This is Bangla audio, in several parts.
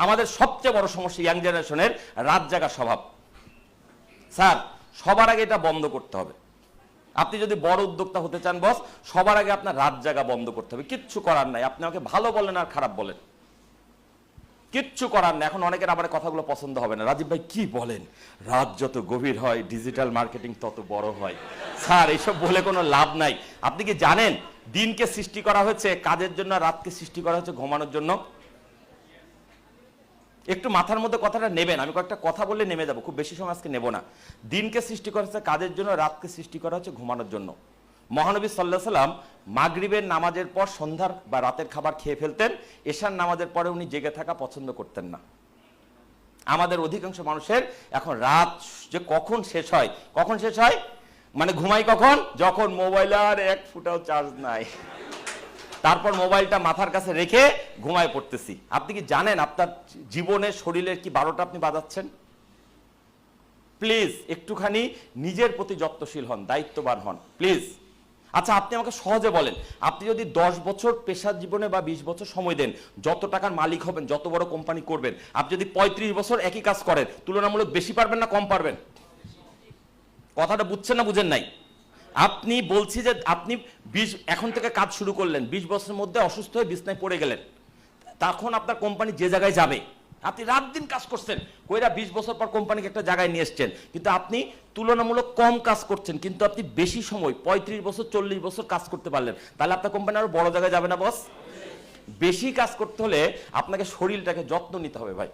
আমাদের সবচেয়ে বড় সমস্যা ইয়াং জেনারেশনের রাত জাগা স্বভাব। স্যার সবার আগে এটা বন্ধ করতে হবে। আপনি যদি বড় উদ্যোক্তা হতে চান বস, সবার আগে আপনার রাত জাগা বন্ধ করতে হবে। কিচ্ছু করার নাই, আপনি আমাকে ভালো বলেন আর খারাপ বলেন, কিচ্ছু করার নাই। এখন অনেকের আমার কথাগুলো পছন্দ হবে না, রাজীব ভাই কি বলেন, রাত যত গভীর হয় ডিজিটাল মার্কেটিং তত বড় হয়। স্যার এইসব বলে কোনো লাভ নাই। আপনি কি জানেন দিনকে সৃষ্টি করা হয়েছে কাজের জন্য, রাতকে সৃষ্টি করা হয়েছে ঘুমানোর জন্য? একটু মাথার মধ্যে কথাটা নেবেন, আমি কয়েকটা কথা বললে নেমে যাবো, খুব বেশি সময় আজকে নেব না। দিনকে সৃষ্টি করা হচ্ছে কাজের জন্য, রাতকে সৃষ্টি করা হচ্ছে ঘুমানোর জন্য। মহানবী সাল্লাল্লাহু আলাইহি সাল্লাম মাগরিবের নামাজের পর সন্ধ্যার বা রাতের খাবার খেয়ে ফেলতেন, এশার নামাজের পরে উনি জেগে থাকা পছন্দ করতেন না। আমাদের অধিকাংশ মানুষের এখন রাত যে কখন শেষ হয়, কখন শেষ হয় মানে ঘুমাই কখন, যখন মোবাইল আর এক ফুটাও চার্জ নাই, তারপর মোবাইলটা মাথার কাছে রেখে ঘুমায় পড়তেছি। আপনি কি জানেন আপনার জীবনের শরীরের কি 12টা আপনি বাজাচ্ছেন? প্লিজ একটুখানি নিজের প্রতি যত্নশীল হন, দায়িত্ববান হন প্লিজ। আচ্ছা আপনি আমাকে সহজে বলেন, আপনি যদি 10 বছর পেশার জীবনে বা 20 বছর সময় দেন, যত টাকার মালিক হবেন, যত বড় কোম্পানি করবেন, আপনি যদি 35 বছর একই কাজ করেন, তুলনামূলক বেশি পারবেন না কম পারবেন? কথাটা বুঝছেন না বুঝেন নাই? আপনি বলছি যে আপনি 20 এখন থেকে কাজ শুরু করলেন, 20 বছরের মধ্যে অসুস্থ হয়ে বিছনায় পড়ে গেলেন, তখন আপনার কোম্পানি যে জায়গায় যাবে, আপনি রাত দিন কাজ করছেন, কইরা 20 বছর পর কোম্পানিকে একটা জায়গায় নিয়ে এসছেন, কিন্তু আপনি তুলনামূলক কম কাজ করছেন, কিন্তু আপনি বেশি সময় 35 বছর 40 বছর কাজ করতে পারলেন, তাহলে আপনার কোম্পানি আরো বড় জায়গায় যাবে না বস? বেশি কাজ করতে হলে আপনাকে শরীরটাকে যত্ন নিতে হবে ভাই।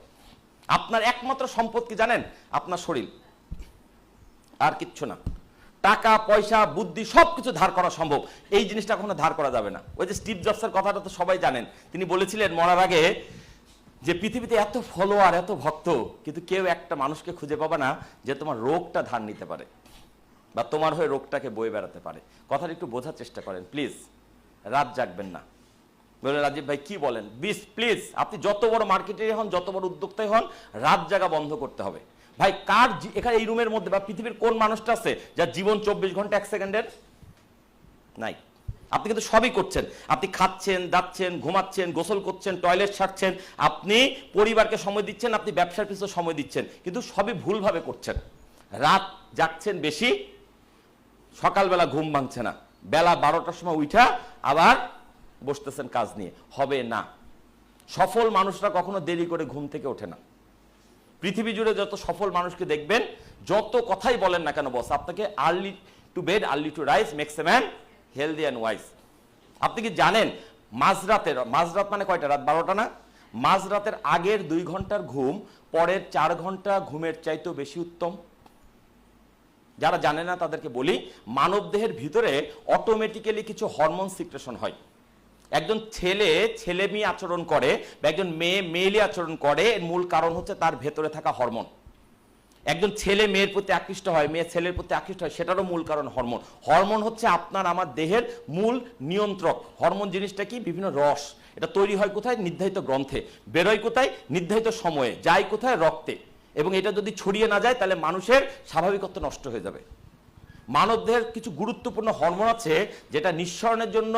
আপনার একমাত্র সম্পদ কি জানেন? আপনার শরীর, আর কিচ্ছু না। টাকা পয়সা বুদ্ধি সবকিছু ধার করা সম্ভব, এই জিনিসটা কখনো ধার করা যাবে না। ওই যে স্টিভ জবসের কথাটা তো সবাই জানেন, তিনি বলেছিলেন মরার আগে যে পৃথিবীতে এত ফলোয়ার এত ভক্ত, কিন্তু কেউ একটা মানুষকে খুঁজে পাবে না যে তোমার রোগটা ধার নিতে পারে বা তোমার হয়ে রোগটাকে বয়ে বেড়াতে পারে। কথাটা একটু বোঝার চেষ্টা করেন প্লিজ। রাত জাগবেন না। বলে রাজীব ভাই কি বলেন, প্লিজ আপনি যত বড় মার্কেটারই হন, যত বড় উদ্যোক্তাই হন, রাত জাগা বন্ধ করতে হবে ভাই। কার এখানে এই রুমের মধ্যে বা পৃথিবীর কোন মানুষটা আছে যার জীবন 24 ঘন্টা 1 সেকেন্ডের? নাই। আপনি কিন্তু সবই করছেন, আপনি খাচ্ছেন, দাচ্ছেন, ঘুমাচ্ছেন, গোসল করছেন, টয়লেট সারছেন, আপনি পরিবারকে সময় দিচ্ছেন, আপনি ব্যবসার পিছনে সময় দিচ্ছেন, কিন্তু সবই ভুলভাবে করছেন। রাত জাগছেন বেশি, সকালবেলা ঘুম ভাঙছে না, বেলা 12টার সময় উঠা আবার বসতেছেন কাজ নিয়ে, হবে না। সফল মানুষরা কখনো দেরি করে ঘুম থেকে ওঠে না। পৃথিবী জুড়ে যত সফল মানুষকে দেখবেন, যত কথাই বলেন না কেন বস, আপনাকে early to bed early to rise makes a man healthy and wise. আপনি কি জানেন মাঝরাত মানে কয়টা? রাত 12টা না? মাঝরাতের আগের 2 ঘন্টার ঘুম পরের 4 ঘন্টা ঘুমের চাইতেও বেশি উত্তম। যারা জানে না তাদেরকে বলি, মানব দেহের ভিতরে অটোমেটিক্যালি কিছু হরমোন সিক্রেশন হয়। একজন ছেলে মেয়ে আচরণ করে বা একজন মেয়ে মেয়েলি আচরণ করে, এর মূল কারণ হচ্ছে তার ভেতরে থাকা হরমোন। একজন ছেলে মেয়ের প্রতি আকৃষ্ট হয়, মেয়ে ছেলের প্রতি আকৃষ্ট হয়, সেটারও মূল কারণ হরমোন। হরমোন হচ্ছে আপনার আমার দেহের মূল নিয়ন্ত্রক। হরমোন জিনিসটা কি? বিভিন্ন রস। এটা তৈরি হয় কোথায়? নির্ধারিত গ্রন্থে। বেরোয় কোথায়? নির্ধারিত সময়ে। যায় কোথায়? রক্তে। এবং এটা যদি ছড়িয়ে না যায় তাহলে মানুষের স্বাভাবিকত্ব নষ্ট হয়ে যাবে। মানবদেহের কিছু গুরুত্বপূর্ণ হরমোন আছে যেটা নিঃসরণের জন্য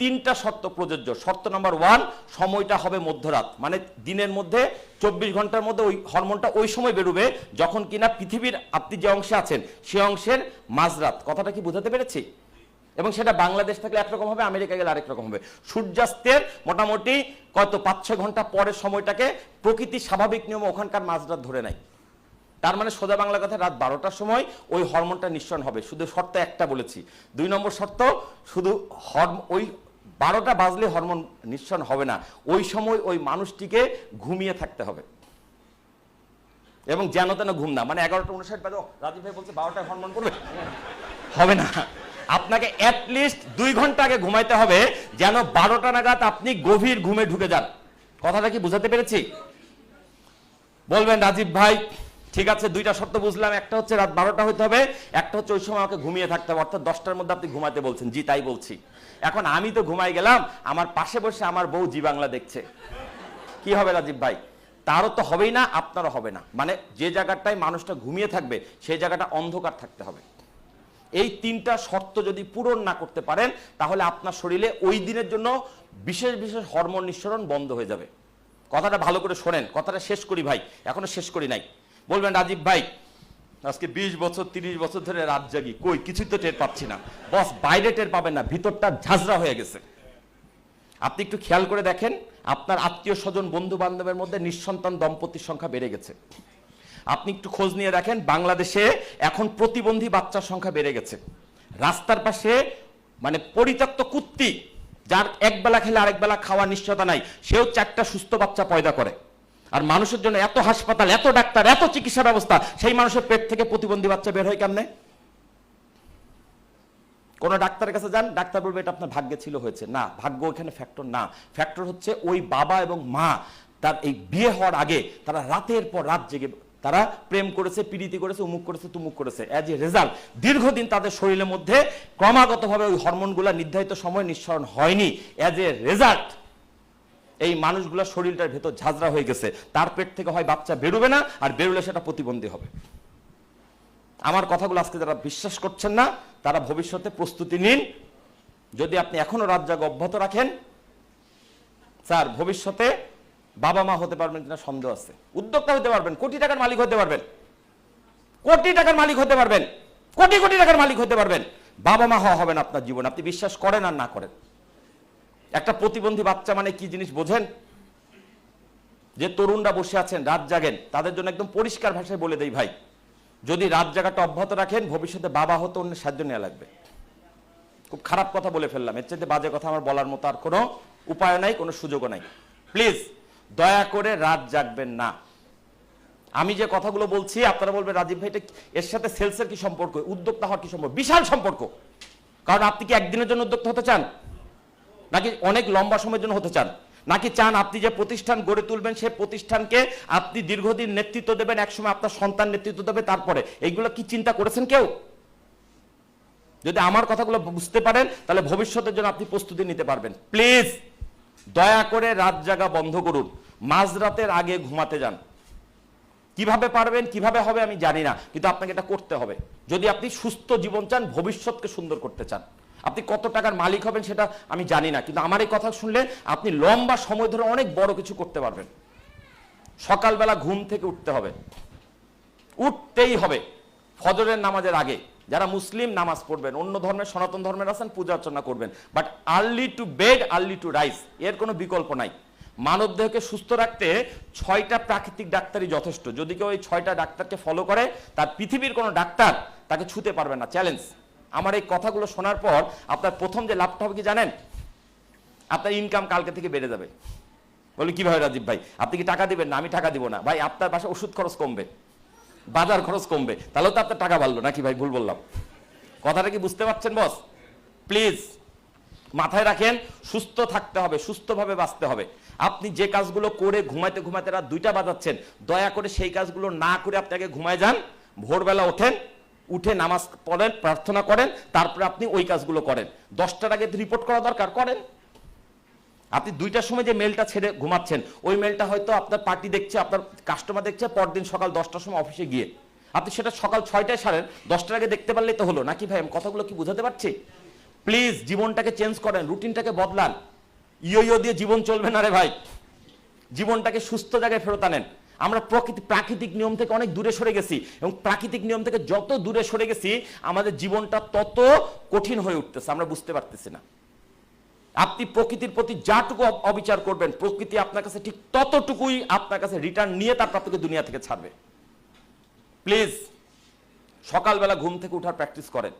3টা শর্ত প্রযোজ্য। শর্ত নাম্বার 1, সময়টা হবে মধ্যরাত, মানে দিনের মধ্যে 24 ঘন্টার মধ্যে ওই হরমোনটা ওই সময় বেরোবে যখন কিনা পৃথিবীর আপনি যে অংশে আছেন সে অংশের মাঝরাত। কথাটা কি বোঝাতে পেরেছি? এবং সেটা বাংলাদেশ থাকলে একরকম হবে, আমেরিকা গেলে আরেক রকম হবে। সূর্যাস্তের মোটামুটি 5-6 ঘন্টা পরের সময়টাকে প্রকৃতির স্বাভাবিক নিয়মে ওখানকার মাঝরাত ধরে নেয়। তার মানে সোজা বাংলা কথা, রাত 12টার সময় ওই হরমোনটা নিঃসরণ হবে। শুধু শর্ত একটা বলেছি। 2 নম্বর শর্ত, শুধু ওই 12টা বাজলে হরমোন নিঃসরণ হবে না, ওই সময় ওই মানুষটিকে ঘুমিয়ে থাকতে হবে। এবং যেন তেন ঘুম না, মানে 11:59 বাজে রাজীব ভাই বলছে 12টায় হরমোন করবে, হবে না। আপনাকে অ্যাটলিস্ট 2 ঘন্টা আগে ঘুমাইতে হবে, যেন 12টা নাগাদ আপনি গভীর ঘুমে ঢুকে যান। কথাটা কি বুঝাতে পেরেছি? বলবেন রাজীব ভাই ঠিক আছে, 2টা শর্ত বুঝলাম, একটা হচ্ছে রাত 12টা হইতে হবে, একটা হচ্ছে ওই সময় আমাকে ঘুমিয়ে থাকতে হবে, অর্থাৎ 10টার মধ্যে আপনি ঘুমাতে বলছেন। জি তাই বলছি। এখন আমি তো ঘুমাই গেলাম, আমার পাশে বসে আমার বউ জি বাংলা দেখছে, কি হবে রাজীব ভাই? তারও তো হবেই না, আপনারও হবে না। মানে যে জায়গাটায় মানুষটা ঘুমিয়ে থাকবে সেই জায়গাটা অন্ধকার থাকতে হবে। এই 3টা শর্ত যদি পূরণ না করতে পারেন তাহলে আপনার শরীরে ওই দিনের জন্য বিশেষ বিশেষ হরমোন নিঃসরণ বন্ধ হয়ে যাবে। কথাটা ভালো করে শোনেন, কথাটা শেষ করি ভাই, এখনো শেষ করি নাই। বলবেন রাজীব ভাই আজকে 20 বছর 30 বছর ধরে রাত জাগি, কই কিছুই তো টের পাচ্ছি না। বস, বাইরে টের পাবেন না, ভিতরটা ঝাঁঝরা হয়ে গেছে। আপনি একটু খেয়াল করে দেখেন, আপনার আত্মীয় স্বজন বন্ধু বান্ধবের মধ্যে নিঃসন্তান দম্পতির সংখ্যা বেড়ে গেছে। আপনি একটু খোঁজ নিয়ে দেখেন, বাংলাদেশে এখন প্রতিবন্ধী বাচ্চার সংখ্যা বেড়ে গেছে। রাস্তার পাশে মানে পরিত্যক্ত কুত্তি, যার এক বেলা খেলে আরেক বেলা খাওয়ার নিশ্চয়তা নাই, সেও 4টা সুস্থ বাচ্চা পয়দা করে। আর মানুষের জন্য এত হাসপাতাল, এত ডাক্তার, এত চিকিৎসা ব্যবস্থা, সেই মানুষের পেট থেকে প্রতিবন্ধী বাচ্চা বের হয় কেমনে? কোন ডাক্তারের কাছে যান, ডাক্তার বলবে এটা আপনার ভাগ্যে ছিল হয়েছে। না, ভাগ্য ওখানে ফ্যাক্টর না। ফ্যাক্টর হচ্ছে ওই বাবা এবং মা তার এই বিয়ে হওয়ার আগে তারা রাতের পর রাত জেগে তারা প্রেম করেছে, প্রীতি করেছে, উমুক করেছে, তুমুক করেছে। অ্যাজ এ রেজাল্ট দীর্ঘদিন তাদের শরীরের মধ্যে ক্রমাগতভাবে ওই হরমোনগুলো নির্ধারিত সময় নিঃসরণ হয়নি। অ্যাজ এ রেজাল্ট এই মানুষগুলোর শরীরটার ভেতর ঝাঁঝরা হয়ে গেছে। তার পেট থেকে হয় বাচ্চা বেরোবে না, আর বেরোলে সেটা প্রতিবন্ধী হবে। আমার কথাগুলো আজকে যারা বিশ্বাস করছেন না, তারা ভবিষ্যতে প্রস্তুতি নিন। যদি আপনি এখনো রাত জাগা অব্যাহত রাখেন, স্যার ভবিষ্যতে বাবা মা হতে পারবেন কিনা সন্দেহ আছে। উদ্যোক্তা হতে পারবেন, কোটি টাকার মালিক হতে পারবেন, কোটি টাকার মালিক হতে পারবেন, কোটি কোটি টাকার মালিক হতে পারবেন। বাবা মা হওয়া হবে না আপনার জীবন, আপনি বিশ্বাস করেন আর না করেন। একটা প্রতিবন্ধী বাচ্চা মানে কি জিনিস বোঝেন? যে তরুণরা বসে আছেন রাত জাগেন, তাদের জন্য একদম পরিষ্কার ভাষায় বলে দেই ভাই, যদি রাত জাগাটা অব্যাহত রাখেন, ভবিষ্যতে বাবা হতে অন্য সাহায্য নেওয়া লাগবে। খুব খারাপ কথা বলে ফেললাম, এর চাইতে বাজে কথা আমার বলার মতো আর কোনো উপায় নাই, কোনো সুযোগও নাই। প্লিজ দয়া করে রাত জাগবেন না। আমি যে কথাগুলো বলছি আপনারা বলবেন রাজীব ভাই এর সাথে সেলসের কি সম্পর্ক, উদ্যোক্তা হওয়ার কি সম্পর্ক? বিশাল সম্পর্ক। কারণ আপনি কি একদিনের জন্য উদ্যোক্তা হতে চান, নাকি অনেক লম্বা সময়ের জন্য হতে চান? নাকি চান আপনি যে প্রতিষ্ঠান গড়ে তুলবেন সেই প্রতিষ্ঠানকে আপনি দীর্ঘদিন নেতৃত্ব দেবেন, একসময় আপনার সন্তান নেতৃত্ব দেবে তারপরে? এইগুলো কি চিন্তা করেছেন কেউ? যদি আমার কথাগুলো বুঝতে পারেন, তাহলে ভবিষ্যতের জন্য আপনি প্রস্তুতি নিতে পারবেন। প্লিজ দয়া করে রাত জাগা বন্ধ করুন, মাঝরাতের আগে ঘুমাতে যান। কিভাবে পারবেন, কিভাবে হবে আমি জানি না, কিন্তু আপনাকে এটা করতে হবে যদি আপনি সুস্থ জীবন চান, ভবিষ্যৎকে সুন্দর করতে চান। আপনি কত টাকার মালিক হবেন সেটা আমি জানি না, কিন্তু আমার এই কথা শুনলে আপনি লম্বা সময় ধরে অনেক বড় কিছু করতে পারবেন। সকালবেলা ঘুম থেকে উঠতে হবে, উঠতেই হবে ফজরের নামাজের আগে। যারা মুসলিম নামাজ পড়বেন, অন্য ধর্মের সনাতন ধর্মের আছেন পূজা অর্চনা করবেন, but early to bed early to rise, এর কোনো বিকল্প নাই। মানব দেহকে সুস্থ রাখতে 6টা প্রাকৃতিক ডাক্তারই যথেষ্ট। যদি কেউ এই 6টা ডাক্তারকে ফলো করে, তার পৃথিবীর কোনো ডাক্তার তাকে ছুতে পারবে না, চ্যালেঞ্জ। আমার এই কথাগুলো শোনার পর আপনার প্রথম যে লাভটা হবে কি জানেন? আপনার ইনকাম কালকে থেকে বেড়ে যাবে। বলি কিভাবে রাজীব ভাই, আপনি কি টাকা দিবেন? না, আমি টাকা দিব না ভাই। আপনার বাসায় ওষুধ খরচ কমবে, বাজার খরচ কমবে, তাহলেও তো আপনার টাকা বাড়লো নাকি ভাই? ভুল বললাম? কথাটা কি বুঝতে পারছেন বস? প্লিজ মাথায় রাখেন, সুস্থ থাকতে হবে, সুস্থভাবে বাঁচতে হবে। আপনি যে কাজগুলো করে ঘুমাইতে ঘুমাইতে রাত 2টা বাজাচ্ছেন, দয়া করে সেই কাজগুলো না করে আপনি আগে ঘুমায় যান। ভোরবেলা ওঠেন, উঠে নামাজ পড়েন, প্রার্থনা করেন, তারপরে আপনি ওই কাজগুলো করেন। 10টার আগে রিপোর্ট করা দরকার করেন। আপনি 2টার সময় যে মেলটা ছেড়ে ঘুমাচ্ছেন, ওই মেলটা হয়তো আপনার পার্টি দেখছে, আপনার কাস্টমার দেখছে, পরদিন সকাল 10টার সময় অফিসে গিয়ে আপনি সেটা সকাল 6টায় সারেন, 10টার আগে দেখতে পারলেই তো হলো নাকি ভাই? আমি কথাগুলো কি বুঝাতে পারছি? প্লিজ জীবনটাকে চেঞ্জ করেন, রুটিনটাকে বদলান। ইয়ো দিয়ে জীবন চলবে না রে ভাই। জীবনটাকে সুস্থ জায়গায় ফেরত আনেন। আমরা প্রাকৃতিক নিয়ম থেকে অনেক দূরে সরে গেছি, এবং প্রাকৃতিক নিয়ম থেকে যত দূরে সরে গেছি, আমাদের জীবনটা তত কঠিন হয়ে উঠতেছে, আমরা বুঝতে পারতেছি না। আপনি প্রকৃতির প্রতি যাটুকু অবিচার করবেন, প্রকৃতি আপনার কাছে ঠিক ততটুকুই আপনার কাছে রিটার্ন নিয়ে তারপর আপনাকে দুনিয়া থেকে ছাড়বে। প্লিজ সকালবেলা ঘুম থেকে উঠার প্র্যাকটিস করেন।